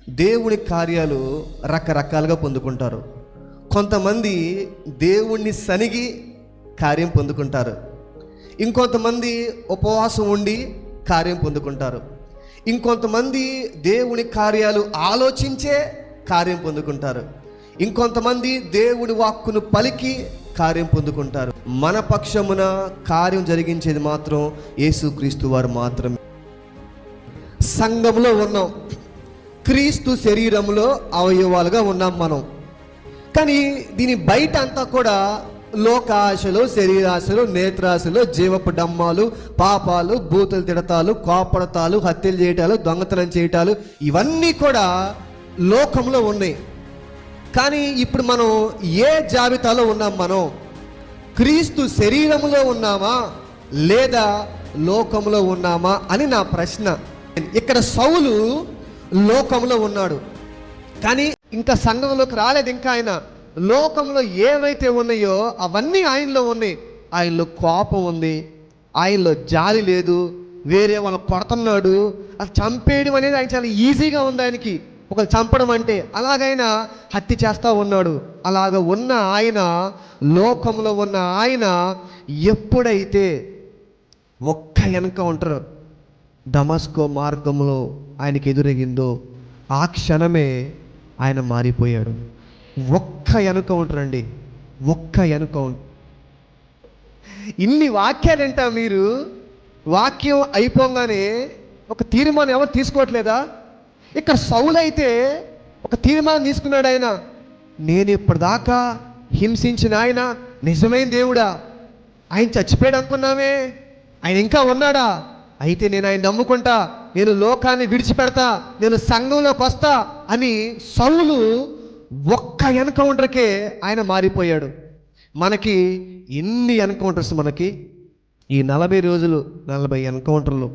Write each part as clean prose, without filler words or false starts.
దేవుని కార్యాలు రకరకాలుగా పొందుకుంటారు. కొంతమంది దేవుణ్ణి సనిగి కార్యం పొందుకుంటారు. ఇంకొంతమంది ఉపవాసం ఉండి కార్యం పొందుకుంటారు. ఇంకొంతమంది దేవుని కార్యాలు ఆలోచించే కార్యం పొందుకుంటారు. ఇంకొంతమంది దేవుని వాక్కును పలికి కార్యం పొందుకుంటారు. మన పక్షమున కార్యం జరిగించేది మాత్రం యేసుక్రీస్తు వారు మాత్రమే. సంఘంలో ఉన్నాం, క్రీస్తు శరీరంలో అవయవాలుగా ఉన్నాం మనం. కానీ దీని బయట అంతా కూడా లోకాశలు, శరీరాశలు, నేత్రాశలు, జీవపు డమ్మాలు, పాపాలు, బూతులు తిడతాలు, కోపడతాలు, హత్యలు చేయటాలు, దొంగతనం చేయటాలు, ఇవన్నీ కూడా లోకంలో ఉన్నాయి. కానీ ఇప్పుడు మనం ఏ జాబితాలో ఉన్నాం? మనం క్రీస్తు శరీరంలో ఉన్నామా లేదా లోకంలో ఉన్నామా అని నా ప్రశ్న. ఇక్కడ సౌలు లోకంలో ఉన్నాడు, కానీ ఇంకా సంఘంలోకి రాలేదు. ఇంకా ఆయన లోకంలో ఏవైతే ఉన్నాయో అవన్నీ ఆయనలో ఉన్నాయి. ఆయనలో కోపం ఉంది, ఆయనలో జాలి లేదు, వేరే వాళ్ళు కొడుతున్నాడు, అది చంపేయడం అనేది ఆయన చాలా ఈజీగా ఉంది ఆయనకి. ఒకరు చంపడం అంటే అలాగైనా హత్య చేస్తూ ఉన్నాడు. అలాగ ఉన్న ఆయన, లోకంలో ఉన్న ఆయన ఎప్పుడైతే ఒక్క ఎన్కౌంటర్ దమస్కో మార్గంలో ఆయనకి ఎదురగిందో ఆ క్షణమే ఆయన మారిపోయాడు. ఒక్క ఎన్కౌంటర్ అండి, ఒక్క ఎన్కౌంటర్. ఇన్ని వాక్యాలంట మీరు, వాక్యం అయిపోగానే ఒక తీర్మానం ఎవరు తీసుకోవట్లేదా? ఇక్కడ సౌలు అయితే ఒక తీర్మానం తీసుకున్నాడు. ఆయన, నేను ఇప్పటిదాకా హింసించిన ఆయన నిజమైన దేవుడా? ఆయన చచ్చిపోయాడు అనుకున్నామే, ఆయన ఇంకా ఉన్నాడా? అయితే నేను ఆయన నమ్ముకుంటా, నేను లోకాన్ని విడిచిపెడతా, నేను సంఘంలోకి వస్తా అని సౌలు ఒక్క ఎన్కౌంటర్కే ఆయన మారిపోయాడు. మనకి ఎన్ని ఎన్కౌంటర్స్? మనకి ఈ 40 రోజులు 40 ఎన్కౌంటర్లు.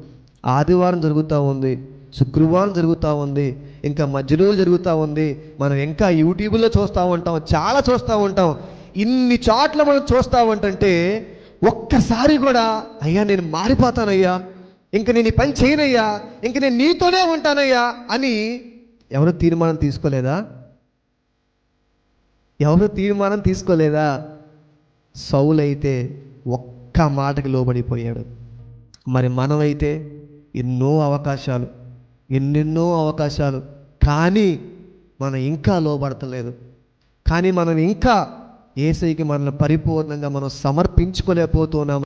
ఆదివారం జరుగుతూ ఉంది, శుక్రవారం జరుగుతూ ఉంది, ఇంకా మధ్యలో జరుగుతూ ఉంది. మనం ఇంకా యూట్యూబ్లో చూస్తూ ఉంటాం, చాలా చూస్తూ ఉంటాం. ఇన్ని చోట్ల మనం చూస్తూ ఉంటుంటే ఒక్కసారి కూడా అయ్యా నేను మారిపోతానయ్యా, ఇంక నేను ఈ పని చేయనయ్యా, ఇంక నేను నీతోనే ఉంటానయ్యా అని ఎవరు తీర్మానం తీసుకోలేదా? ఎవరు తీర్మానం తీసుకోలేదా? సౌలు అయితే ఒక్క మాటకి లోబడిపోయాడు. మరి మనమైతే ఎన్నో అవకాశాలు, ఎన్నెన్నో అవకాశాలు, కానీ మనం ఇంకా లోబడతలేదు. కానీ మనం ఇంకా యేసయ్యకి మనల్ని పరిపూర్ణంగా మనం సమర్పించుకోలేకపోతున్నాము.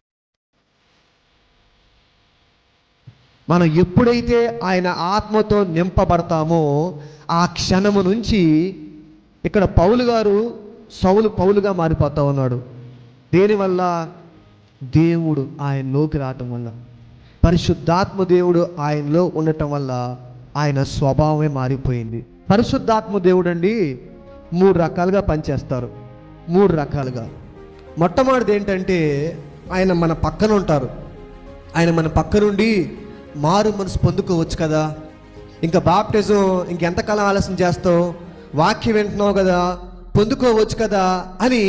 మనం ఎప్పుడైతే ఆయన ఆత్మతో నింపబడతామో ఆ క్షణము నుంచి ఇక్కడ పౌలు గారు, సౌలు పౌలుగా మారిపోతా ఉన్నాడు. దేనివల్ల? దేవుడు ఆయనలోకి రావటం వల్ల, పరిశుద్ధాత్మ దేవుడు ఆయనలో ఉండటం వల్ల ఆయన స్వభావమే మారిపోయింది. పరిశుద్ధాత్మ దేవుడు అండి 3 రకాలుగా పనిచేస్తారు. 3 రకాలుగా. మొట్టమొదటిది ఏంటంటే ఆయన మన పక్కన ఉంటారు. ఆయన మన పక్కనుండి మారు మనసు పొందుకోవచ్చు కదా, ఇంకా బాప్టిజం ఇంకెంతకాలం ఆలస్యం చేస్తావు, వాక్యం వింటున్నావు కదా, పొందుకోవచ్చు కదా అని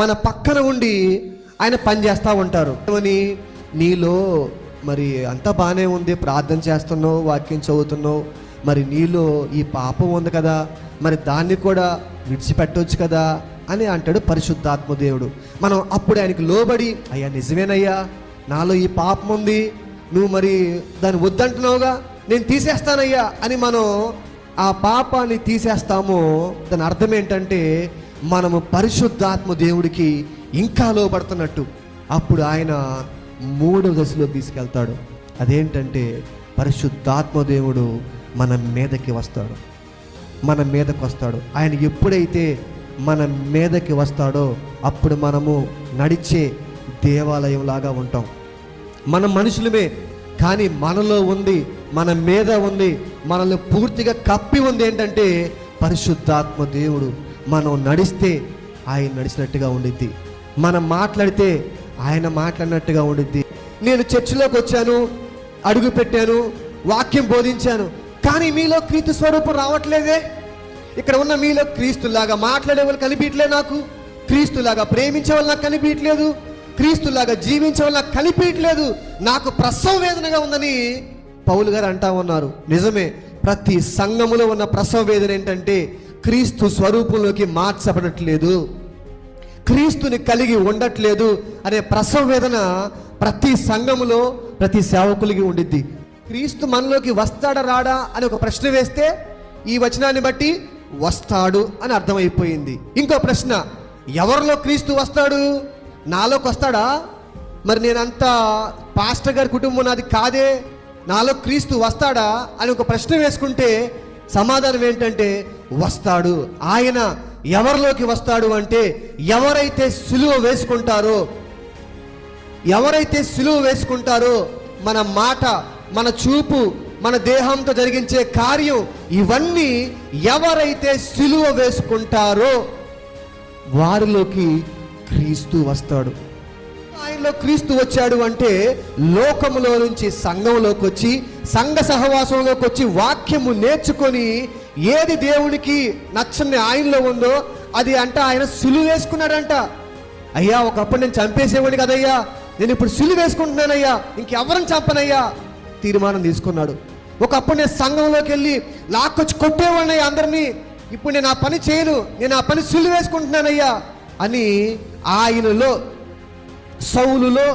మన పక్కన ఉండి ఆయన పనిచేస్తూ ఉంటారు. అని నీలో మరి అంతా బాగానే ఉంది, ప్రార్థన చేస్తున్నావు, వాక్యం చదువుతున్నావు, మరి నీలో ఈ పాపం ఉంది కదా, మరి దాన్ని కూడా విడిచిపెట్టవచ్చు కదా అని అంటాడు పరిశుద్ధాత్మ దేవుడు. మనం అప్పుడు ఆయనకి లోబడి, అయ్యా నిజమేనయ్యా నాలో ఈ పాపం ఉంది, నువ్వు మరి దాన్ని వద్దంటున్నావుగా, నేను తీసేస్తానయ్యా అని మనం ఆ పాపాన్ని తీసేస్తాము. దాని అర్థం ఏంటంటే మనము పరిశుద్ధాత్మ దేవుడికి ఇంకా లోబడుతున్నట్టు. అప్పుడు ఆయన 3వ దశలో తీసుకెళ్తాడు. అదేంటంటే పరిశుద్ధాత్మ దేవుడు మన మీదకి వస్తాడు, మన మీదకి వస్తాడు. ఆయన ఎప్పుడైతే మన మీదకి వస్తాడో అప్పుడు మనము నడిచే దేవాలయం లాగా ఉంటాం. మనం మనుషులమే, కానీ మనలో ఉంది, మన మీద ఉంది, మనల్ని పూర్తిగా కప్పి ఉంది ఏంటంటే పరిశుద్ధాత్మ దేవుడు. మనం నడిస్తే ఆయన నడిచినట్టుగా ఉండిద్ది, మనం మాట్లాడితే ఆయన మాట్లాడినట్టుగా ఉండిద్ది. నేను చర్చిలోకి వచ్చాను, అడుగు పెట్టాను, వాక్యం బోధించాను, కానీ మీలో క్రీస్తు స్వరూపం రావట్లేదే. ఇక్కడ ఉన్న మీలో క్రీస్తులాగా మాట్లాడే వాళ్ళు కనిపించలే, నాకు క్రీస్తులాగా ప్రేమించే వాళ్ళు నాకు కనిపించలేదు, క్రీస్తులాగా జీవించే వాళ్ళు నాకు కనిపించలేదు, నాకు ప్రసవ వేదనగా ఉందని పౌలు గారు అంటా ఉన్నారు. నిజమే, ప్రతి సంఘములో ఉన్న ప్రసవ వేదన ఏంటంటే క్రీస్తు స్వరూపంలోకి మార్చబడట్లేదు, క్రీస్తుని కలిగి ఉండట్లేదు అనే ప్రసవ వేదన ప్రతి సంఘములో ప్రతి సేవకులకి ఉండిద్ది. క్రీస్తు మనలోకి వస్తాడా రాడా అని ఒక ప్రశ్న వేస్తే ఈ వచనాన్ని బట్టి వస్తాడు అని అర్థమైపోయింది. ఇంకో ప్రశ్న, ఎవరిలో క్రీస్తు వస్తాడు? నాలోకి వస్తాడా? మరి నేనంతా పాస్టర్ గారి కుటుంబం నాది కాదే, నాలో క్రీస్తు వస్తాడా అని ఒక ప్రశ్న వేసుకుంటే సమాధానం ఏంటంటే వస్తాడు. ఆయన ఎవరిలోకి వస్తాడు అంటే ఎవరైతే సిలువ వేసుకుంటారో మన మాట, మన చూపు, మన దేహంతో జరిగించే కార్యం ఇవన్నీ ఎవరైతే సిలువ వేసుకుంటారో వారిలోకి క్రీస్తు వస్తాడు. ఆయనలో క్రీస్తు వచ్చాడు అంటే లోకములో నుంచి సంఘంలోకి వచ్చి, సంఘ సహవాసంలోకి వచ్చి వాక్యము నేర్చుకొని ఏది దేవునికి నచ్చని ఆయనలో ఉందో అది అంటే ఆయన సిలువ వేసుకున్నాడంట. అయ్యా ఒకప్పుడు నేను చంపేసేవాడిని కదయ్యా, నేను ఇప్పుడు సిలువ వేసుకుంటున్నానయ్యా, ఇంకెవరిని చంపనయ్యా తీర్మానం తీసుకున్నాడు. ఒకప్పుడు నేను సంఘంలోకి వెళ్ళి లాక్కొచ్చి కొట్టేవాడిని అందరినీ, ఇప్పుడు నేను ఆ పని చేయను, నేను ఆ పని సిలువ వేసుకుంటున్నానయ్యా అని ఆయనలో, సౌలులో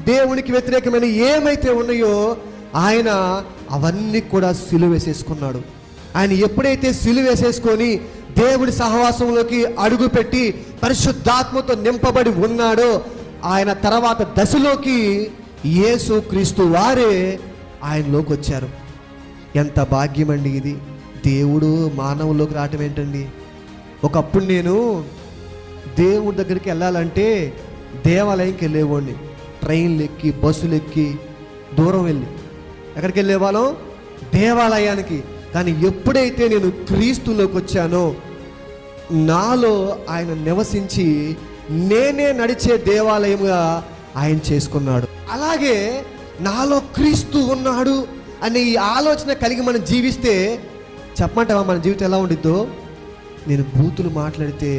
దేవునికి వ్యతిరేకమైన ఏమైతే ఉన్నాయో ఆయన అవన్నీ కూడా సిలువ వేసేసుకున్నాడు. ఆయన ఎప్పుడైతే సిలువ వేసేసుకొని దేవుడి సహవాసంలోకి అడుగుపెట్టి పరిశుద్ధాత్మతో నింపబడి ఉన్నాడో ఆయన తర్వాత దశలోకి యేసు క్రీస్తు వారే ఆయనలోకి వచ్చారు. ఎంత భాగ్యమండి ఇది! దేవుడు మానవుల్లోకి రావటం ఏంటండి? ఒకప్పుడు నేను దేవుడి దగ్గరికి వెళ్ళాలంటే దేవాలయంకి వెళ్ళేవాడిని, ట్రైన్లు ఎక్కి బస్సులు ఎక్కి దూరం వెళ్ళి ఎక్కడికి వెళ్ళేవాళ్ళం? దేవాలయానికి. కానీ ఎప్పుడైతే నేను క్రీస్తులోకి వచ్చానో నాలో ఆయన నివసించి నేనే నడిచే దేవాలయంగా ఆయన చేసుకున్నాడు. అలాగే నాలో క్రీస్తు ఉన్నాడు అనే ఈ ఆలోచన కలిగి మనం జీవిస్తే చెప్పమంటావా మన జీవితం ఎలా ఉండిద్దో? నేను బూతులు మాట్లాడితే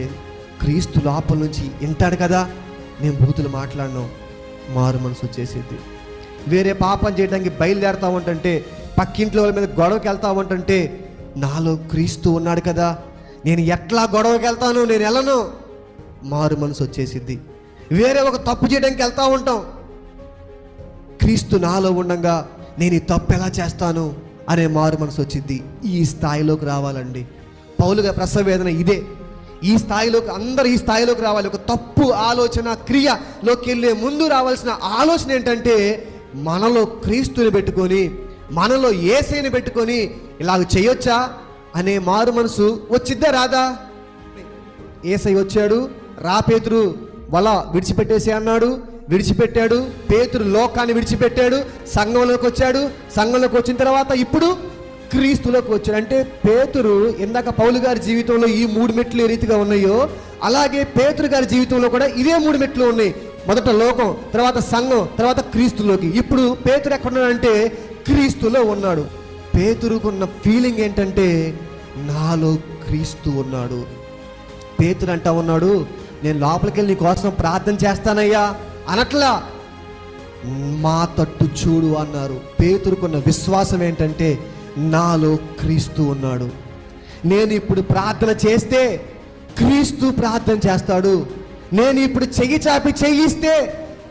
క్రీస్తు లోపల నుంచి వింటాడు కదా, నేను బూతులు మాట్లాడను, మారు మనసు వచ్చేసేది. వేరే పాపం చేయడానికి బయలుదేరుతా ఉంటుంటే, పక్కింట్లో వాళ్ళ మీద గొడవకి వెళ్తా ఉంటుంటే నాలో క్రీస్తు ఉన్నాడు కదా, నేను ఎట్లా గొడవకి వెళ్తాను, నేను వెళ్ళను, మారు మనసు వచ్చేసిద్ది. వేరే ఒక తప్పు చేయడానికి వెళ్తూ ఉంటాం, క్రీస్తు నాలో ఉండగా నేను ఈ తప్పు ఎలా చేస్తాను అనే మారు మనసు వచ్చింది. ఈ స్థాయిలోకి రావాలండి. పౌలుగా ప్రసవ వేదన ఇదే. ఈ స్థాయిలోకి అందరూ ఈ స్థాయిలోకి రావాలి. ఒక తప్పు ఆలోచన క్రియలోకి వెళ్ళే ముందు రావాల్సిన ఆలోచన ఏంటంటే మనలో క్రీస్తుని పెట్టుకొని, మనలో యేసయ్యని పెట్టుకొని ఇలాగ చేయొచ్చా అనే మారు మనసు వచ్చిద్దా రాదా? యేసయ్య వచ్చాడు, రా పేతురు వల విడిచిపెట్టేసి అన్నాడు, విడిచిపెట్టాడు. పేతురు లోకాన్ని విడిచిపెట్టాడు, సంఘంలోకి వచ్చాడు. సంఘంలోకి వచ్చిన తర్వాత ఇప్పుడు క్రీస్తులోకి వచ్చాడు. అంటే పేతురు ఇందాక పౌలు గారి జీవితంలో ఈ 3 మెట్లు ఏ రీతిగా ఉన్నాయో అలాగే పేతురు గారి జీవితంలో కూడా ఇదే 3 మెట్లు ఉన్నాయి. మొదట లోకం, తర్వాత సంఘం, తర్వాత క్రీస్తులోకి. ఇప్పుడు పేతురు ఎక్కడున్నాడంటే క్రీస్తులో ఉన్నాడు. పేతురుకున్న ఫీలింగ్ ఏంటంటే నాలో క్రీస్తు ఉన్నాడు. పేతురు అంటా ఉన్నాడు, నేను లోపలికి వెళ్ళి నీ కోసం ప్రార్థన చేస్తానయ్యా అనట్లా, మా తట్టు చూడు అన్నారు. పేతురుకున్న విశ్వాసం ఏంటంటే నాలో క్రీస్తు ఉన్నాడు. నేను ఇప్పుడు ప్రార్థన చేస్తే క్రీస్తు ప్రార్థన చేస్తాడు, నేను ఇప్పుడు చెయ్యి చాపి చెయ్యిస్తే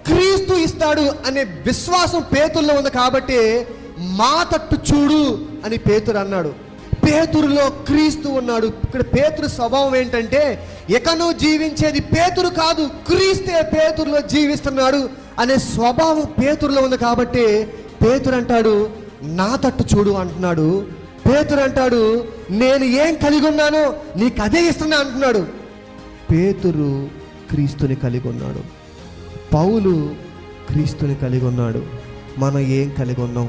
క్రీస్తు ఇస్తాడు అనే విశ్వాసం పేతురులో ఉంది. కాబట్టి మా తట్టు చూడు అని పేతురు అన్నాడు. పేతురులో క్రీస్తు ఉన్నాడు. ఇక్కడ పేతురు స్వభావం ఏంటంటే ఎకను జీవించేది పేతురు కాదు, క్రీస్తే పేతురులో జీవిస్తున్నాడు అనే స్వభావం పేతురులో ఉంది. కాబట్టి పేతురు అంటాడు నా తట్టు చూడు అంటున్నాడు. పేతురు అంటాడు నేను ఏం కలిగి ఉన్నానో నీకు అదే ఇస్తున్నా అంటున్నాడు. పేతురు క్రీస్తుని కలిగి ఉన్నాడు, పౌలు క్రీస్తుని కలిగి ఉన్నాడు. మనం ఏం కలిగి ఉన్నాం?